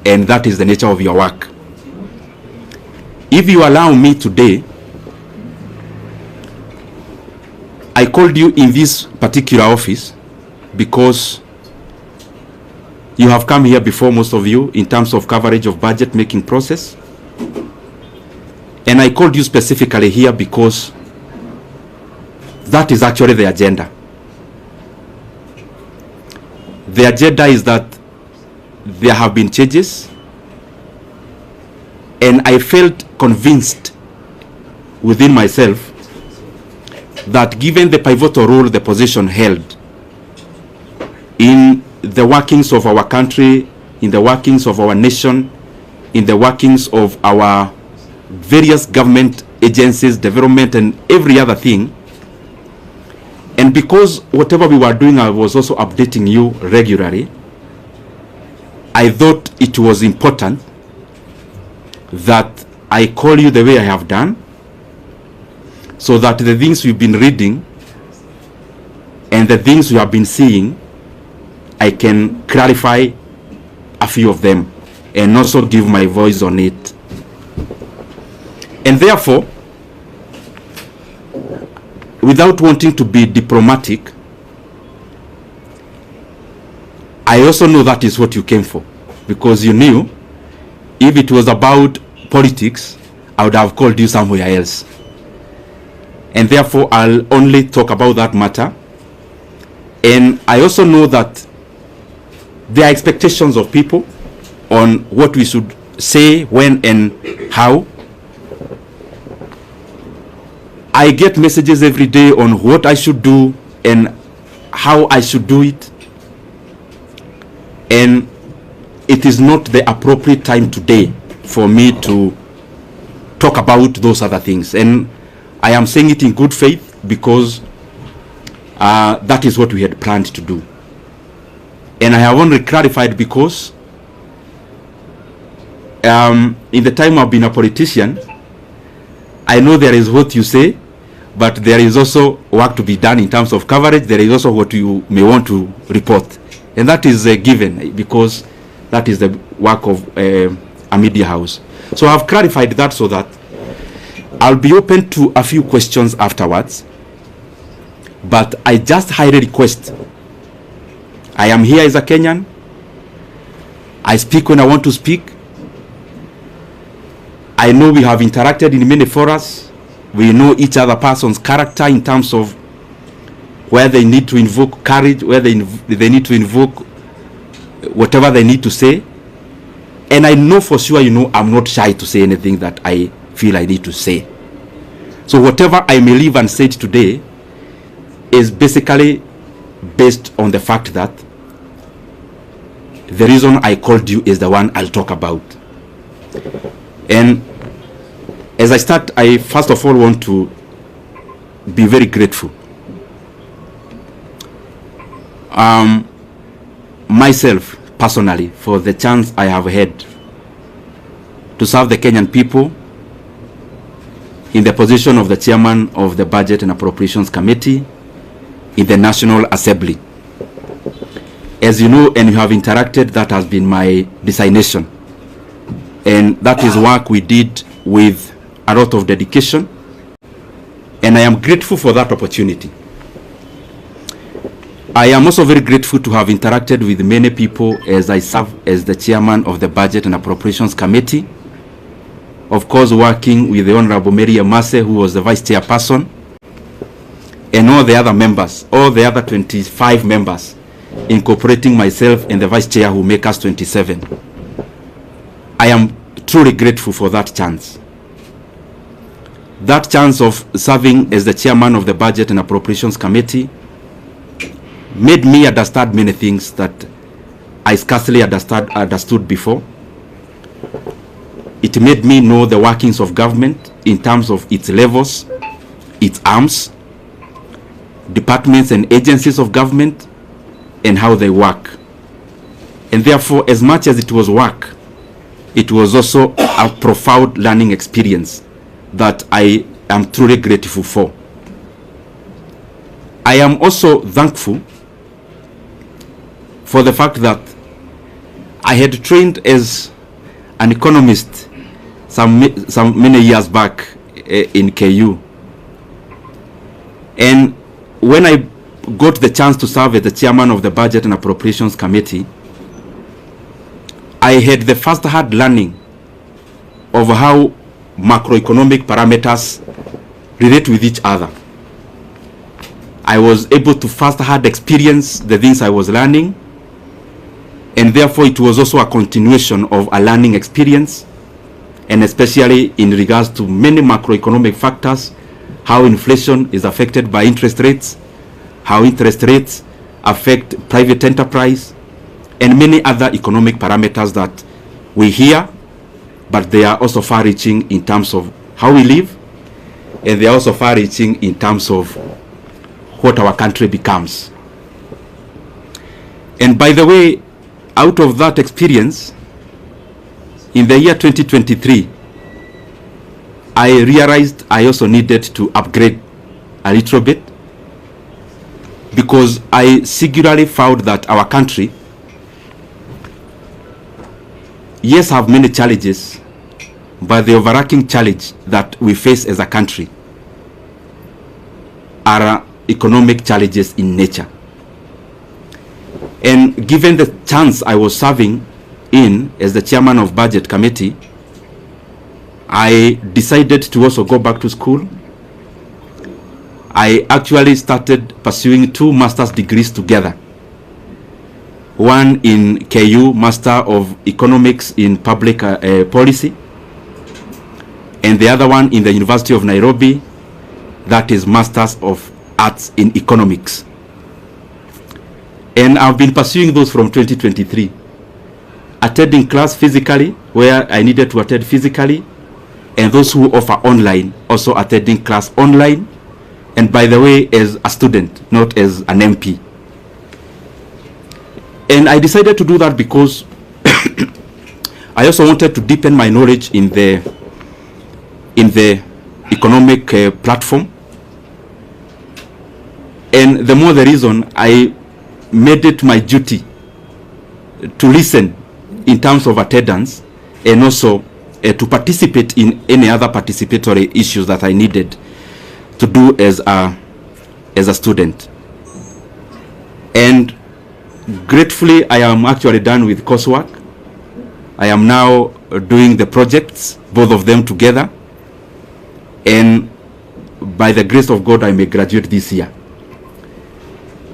and that is the nature of your work. If you allow me today, I called you in this particular office because you have come here before, most of you, in terms of coverage of budget making process. And I called you specifically here because that is actually the agenda. The agenda is that there have been changes, and I felt convinced within myself that given the pivotal role the position held in the workings of our country, in the workings of our nation, in the workings of our various government agencies, development, and every other thing, and because whatever we were doing, I was also updating you regularly, I thought it was important that I call you the way I have done, so that the things we've been reading and the things we have been seeing, I can clarify a few of them and also give my voice on it. And therefore, without wanting to be diplomatic, I also know that is what you came for, because you knew if it was about politics, I would have called you somewhere else. And therefore, I'll only talk about that matter. And I also know that there are expectations of people on what we should say, when, and how. I get messages every day on what I should do and how I should do it. And it is not the appropriate time today for me to talk about those other things. And I am saying it in good faith because that is what we had planned to do. And I have only clarified because in the time I've been a politician, I know there is what you say, but there is also work to be done in terms of coverage. There is also what you may want to report. And that is given because that is the work of a media house. So I've clarified that so that I'll be open to a few questions afterwards. But I just highly request, I am here as a Kenyan. I speak when I want to speak. I know we have interacted in many forums. We know each other person's character in terms of where they need to invoke courage, where they need to invoke whatever they need to say. And I know for sure, you know, I'm not shy to say anything that I feel I need to say. So whatever I may leave unsaid today is basically based on the fact that the reason I called you is the one I'll talk about. And as I start, I first of all want to be very grateful. Myself, personally, for the chance I have had to serve the Kenyan people in the position of the chairman of the Budget and Appropriations Committee in the National Assembly. As you know and you have interacted, that has been my designation. And that is work we did with a lot of dedication. And I am grateful for that opportunity. I am also very grateful to have interacted with many people as I serve as the chairman of the Budget and Appropriations Committee. Of course, working with the Honorable Mary Amase, who was the vice chairperson, and all the other members, all the other 25 members, incorporating myself and the vice chair who make us 27. I am truly grateful for that chance. That chance of serving as the chairman of the Budget and Appropriations Committee made me understand many things that I scarcely understood before. It made me know the workings of government in terms of its levels, its arms, departments and agencies of government, and how they work. And therefore, as much as it was work, it was also a profound learning experience that I am truly grateful for. I am also thankful for the fact that I had trained as an economist some many years back in KU. And when I got the chance to serve as the chairman of the Budget and Appropriations Committee, I had the first-hand learning of how macroeconomic parameters relate with each other. I was able to first-hand experience the things I was learning, and therefore it was also a continuation of a learning experience, and especially in regards to many macroeconomic factors, how inflation is affected by interest rates, how interest rates affect private enterprise, and many other economic parameters that we hear, but they are also far-reaching in terms of how we live, and they are also far-reaching in terms of what our country becomes. And by the way, out of that experience, in the year 2023, I realized I also needed to upgrade a little bit, because I singularly found that our country, yes, have many challenges, but the overarching challenge that we face as a country are economic challenges in nature. And given the chance I was serving in as the chairman of Budget Committee, I decided to also go back to school. I actually started pursuing 2 master's degrees together. One in KU, Master of Economics in Public Policy, and the other one in the University of Nairobi, that is Masters of Arts in Economics. And I've been pursuing those from 2023, attending class physically where I needed to attend physically, and those who offer online also attending class online, and by the way, as a student, not as an MP. And I decided to do that because I also wanted to deepen my knowledge in the economic platform. And the more the reason, I made it my duty to listen in terms of attendance, and also to participate in any other participatory issues that I needed to do as a student. And gratefully, I am actually done with coursework. I am now doing the projects, both of them together, and by the grace of God, I may graduate this year.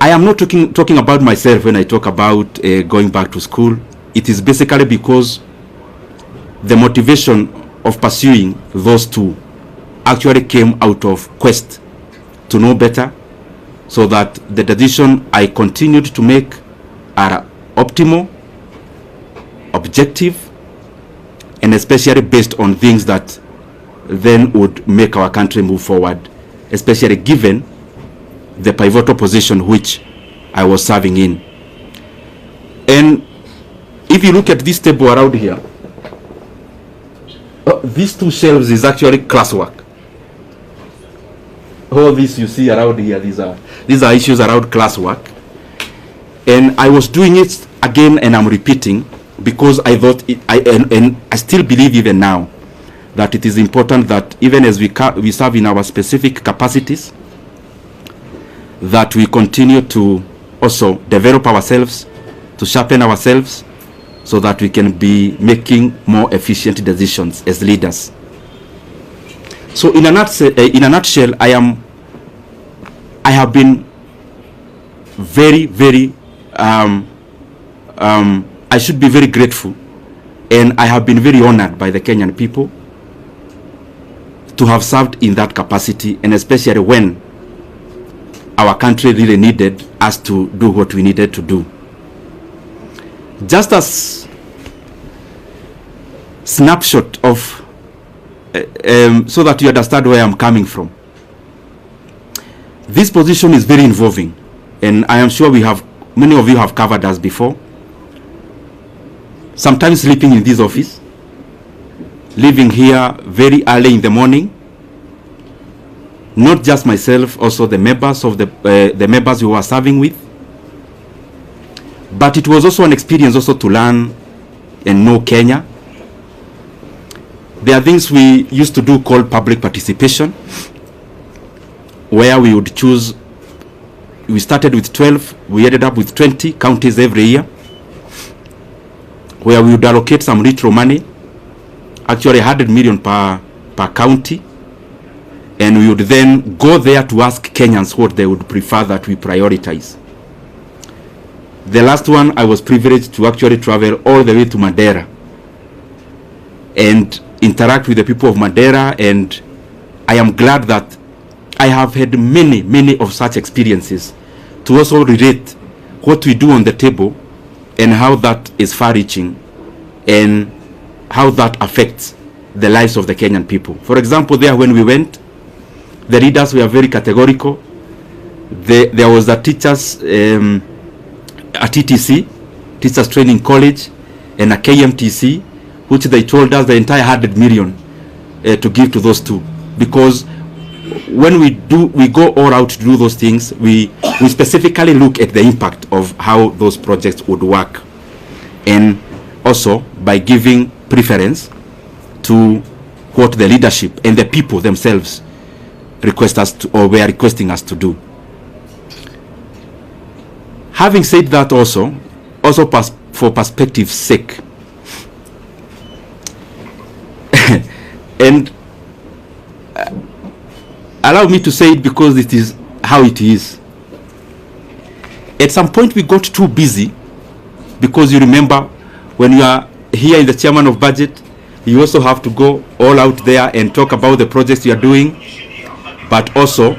I am not talking about myself when I talk about going back to school. It is basically because the motivation of pursuing those 2 actually came out of quest to know better, so that the decision I continued to make are optimal, objective, and especially based on things that then would make our country move forward, especially given the pivotal position which I was serving in. And if you look at this table around here, these 2 shelves is actually classwork. All this you see around here, these are issues around classwork. And I was doing it again, and I'm repeating, because I thought and I still believe even now that it is important that even as we serve in our specific capacities, that we continue to also develop ourselves, to sharpen ourselves, so that we can be making more efficient decisions as leaders. So in a nutshell, I have been very, very, I should be very grateful, and I have been very honored by the Kenyan people to have served in that capacity, and especially when our country really needed us to do what we needed to do. Just as snapshot of so that you understand where I'm coming from. This position is very involving, and I am sure many of you have covered us before. Sometimes sleeping in this office, leaving here very early in the morning. Not just myself, also the members of the members who are serving with. But it was also an experience also to learn and know Kenya, There are things we used to do called public participation, where we would choose, we started with 12, we ended up with 20 counties every year, where we would allocate some retro money, actually 100 million per county, and we would then go there to ask Kenyans what they would prefer that we prioritize. The last one, I was privileged to actually travel all the way to Madeira and interact with the people of Madeira, and I am glad that I have had many of such experiences to also relate what we do on the table and how that is far-reaching and how that affects the lives of the Kenyan people. For example, there when we went, the leaders were very categorical. There was a teachers, a TTC, Teachers Training College, and a KMTC, which they told us the entire 100 million to give to those two. Because when we go all out to do those things, we specifically look at the impact of how those projects would work. And also by giving preference to what the leadership and the people themselves request us to, or were requesting us to do. Having said that, also for perspective's sake, and allow me to say it because it is how it is. At some point we got too busy, because you remember when you are here in the chairman of budget, you also have to go all out there and talk about the projects you are doing, but also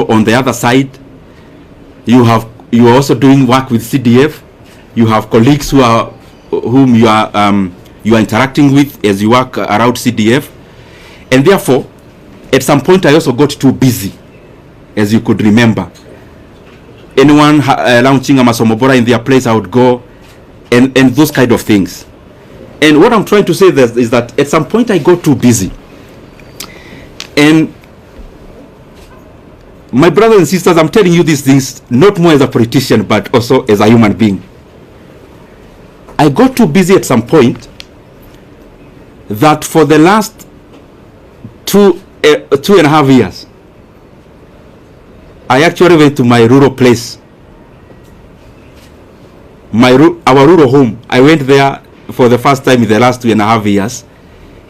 on the other side, you are also doing work with CDF. You have colleagues whom you are interacting with as you work around CDF, and therefore at some point I also got too busy, as you could remember. Anyone launching a Masomobora in their place, I would go, and those kind of things. And what I'm trying to say is that at some point I got too busy. And my brothers and sisters, I'm telling you these things not more as a politician, but also as a human being. I got too busy at some point that for the last 2.5 years, I actually went to my rural place, our rural home. I went there for the first time in the last 2.5 years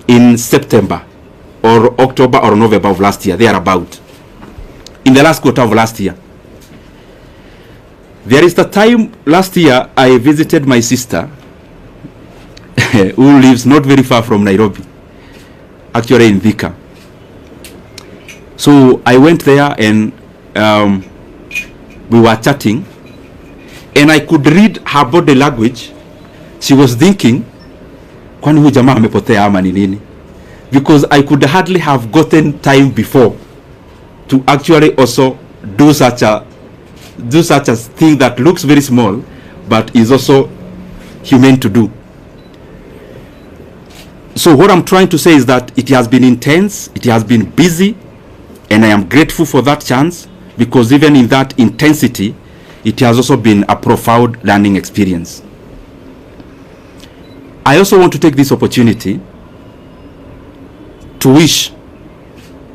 in September or October or November of last year, thereabout, in the last quarter of last year. There is the time last year I visited my sister who lives not very far from Nairobi, actually in Thika. So I went there and we were chatting, and I could read her body language. She was thinking, kwani huyu jamaa amepotea ama ni nini? Because I could hardly have gotten time before to actually also do such a thing that looks very small but is also humane to do. So what I'm trying to say is that it has been intense, it has been busy, and I am grateful for that chance, because even in that intensity, it has also been a profound learning experience. I also want to take this opportunity to wish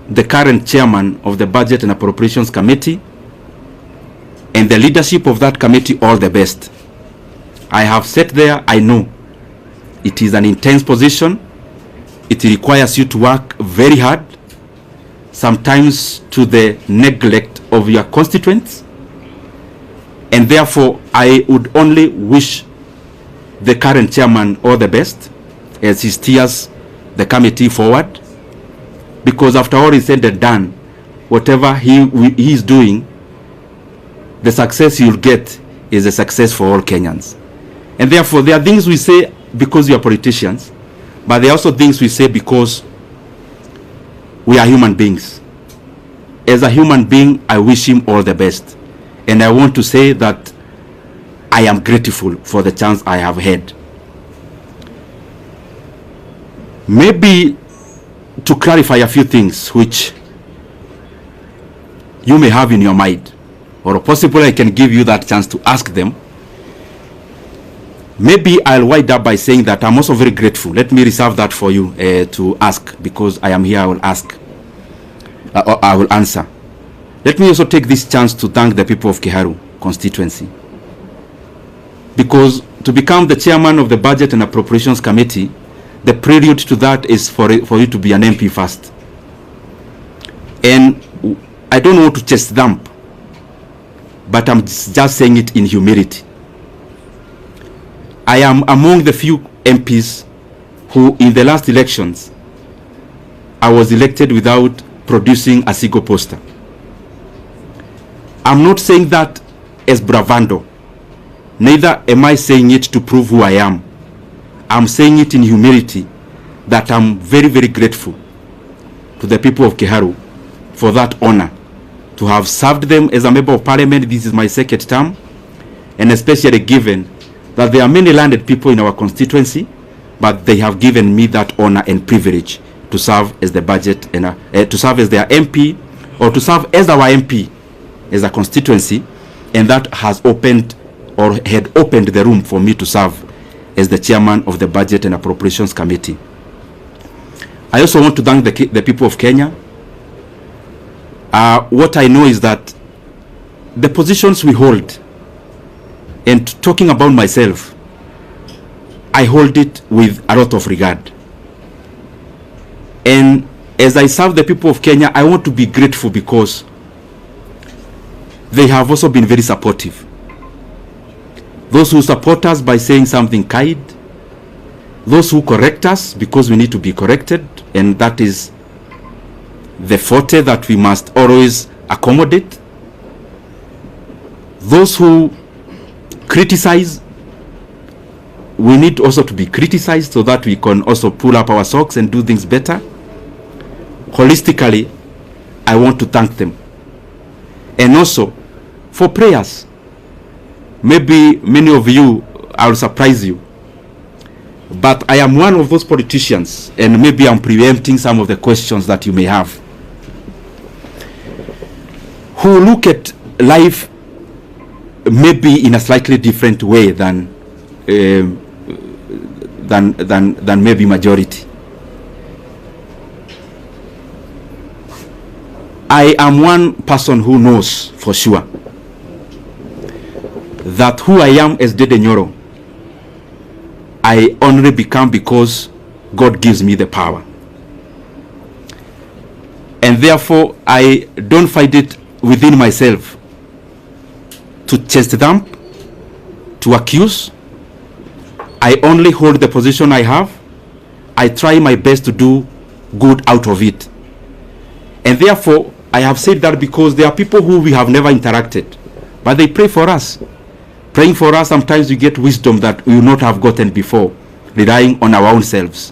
the current chairman of the Budget and Appropriations Committee and the leadership of that committee all the best. I have sat there, I know it is an intense position. It requires you to work very hard, sometimes to the neglect of your constituents, and therefore I would only wish the current chairman all the best as he steers the committee forward, because after all is said and done, whatever he is doing, the success you'll get is a success for all Kenyans. And therefore there are things we say because we are politicians, but there are also things we say because we are human beings. As a human being, I wish him all the best, and I want to say that I am grateful for the chance I have had. Maybe to clarify a few things which you may have in your mind, or possibly I can give you that chance to ask them. Maybe I'll wind up by saying that I'm also very grateful. Let me reserve that for you to ask, because I am here. I will ask. I will answer. Let me also take this chance to thank the people of Kiharu constituency, because to become the chairman of the Budget and Appropriations Committee, the prelude to that is for you to be an MP first. And I don't want to chest thump, but I'm just saying it in humility. I am among the few MPs who, in the last elections, I was elected without producing a single poster. I'm not saying that as bravado. Neither am I saying it to prove who I am. I'm saying it in humility, that I'm very, very grateful to the people of Kiharu for that honor, to have served them as a member of parliament. This is my second term, and especially given that there are many landed people in our constituency, but they have given me that honor and privilege to serve as the budget and to serve as their MP, or to serve as our MP as a constituency, and that has opened, or had opened, the room for me to serve as the chairman of the Budget and Appropriations Committee. I also want to thank the people of Kenya. What I know is that the positions we hold, and talking about myself, I hold it with a lot of regard. And as I serve the people of Kenya, I want to be grateful because they have also been very supportive. Those who support us by saying something kind, those who correct us because we need to be corrected, and that is the forte that we must always accommodate. Those who criticize, we need also to be criticized so that we can also pull up our socks and do things better. Holistically, I want to thank them. And also for prayers. Maybe many of you, I will surprise you, but I am one of those politicians, and maybe I'm preempting some of the questions that you may have, who look at life maybe in a slightly different way than maybe majority. I am one person who knows for sure that who I am as Ndindi Nyoro, I only become because God gives me the power. And therefore, I don't find it within myself to chest thump, to accuse. I only hold the position I have. I try my best to do good out of it. And therefore, I have said that because there are people who we have never interacted, but they pray for us. Praying for us, sometimes we get wisdom that we would not have gotten before, relying on our own selves.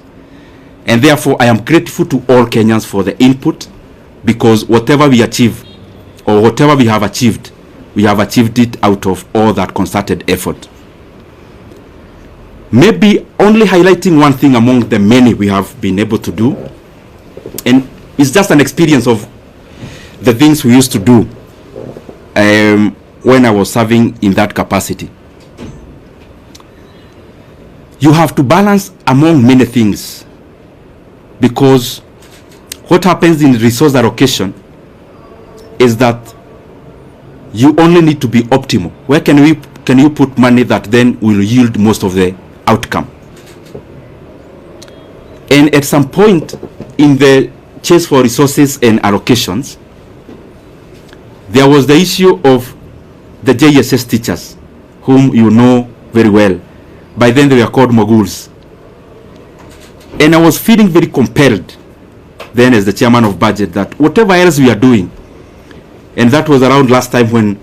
And therefore, I am grateful to all Kenyans for the input, because whatever we achieve, or whatever we have achieved it out of all that concerted effort. Maybe only highlighting one thing among the many we have been able to do, and it's just an experience of the things we used to do when I was serving in that capacity. You have to balance among many things, because what happens in resource allocation is that you only need to be optimal. Where can you put money that then will yield most of the outcome? And at some point in the chase for resources and allocations, there was the issue of the JSS teachers, whom you know very well. By then they were called moguls. And I was feeling very compelled then as the chairman of budget that whatever else we are doing, and that was around last time when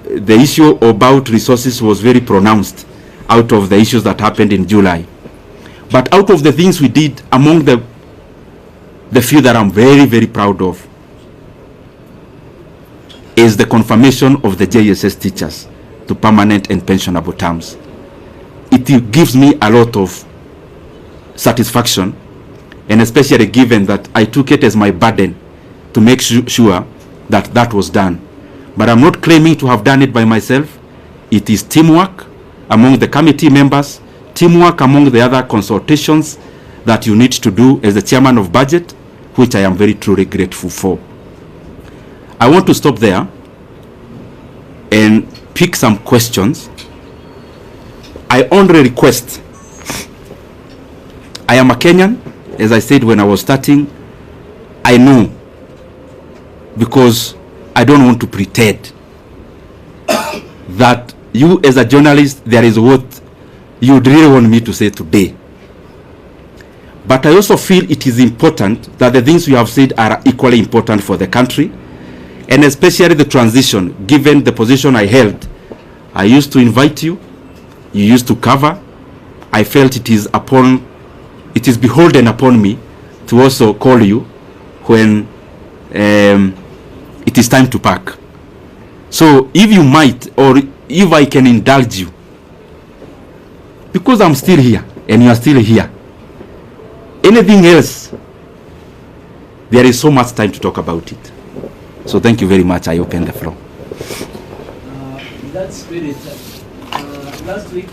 the issue about resources was very pronounced out of the issues that happened in July. But out of the things we did, among the few that I'm very, very proud of, is the confirmation of the JSS teachers to permanent and pensionable terms. It gives me a lot of satisfaction, and especially given that I took it as my burden to make sure that that was done. But I'm not claiming to have done it by myself. It is teamwork among the committee members, teamwork among the other consultations that you need to do as the chairman of budget, which I am very truly grateful for. I want to stop there and pick some questions. I only request, I am a Kenyan, as I said when I was starting. I know, because I don't want to pretend that you as a journalist, there is what you really want me to say today. But I also feel it is important that the things you have said are equally important for the country, and especially the transition, given the position I held. I used to invite you, you used to cover. I felt it is beholden upon me to also call you when it is time to pack. So if you might, or if I can indulge you, because I'm still here and you are still here, anything else, there is so much time to talk about it. So thank you very much. I open the floor. That's spirit. Last week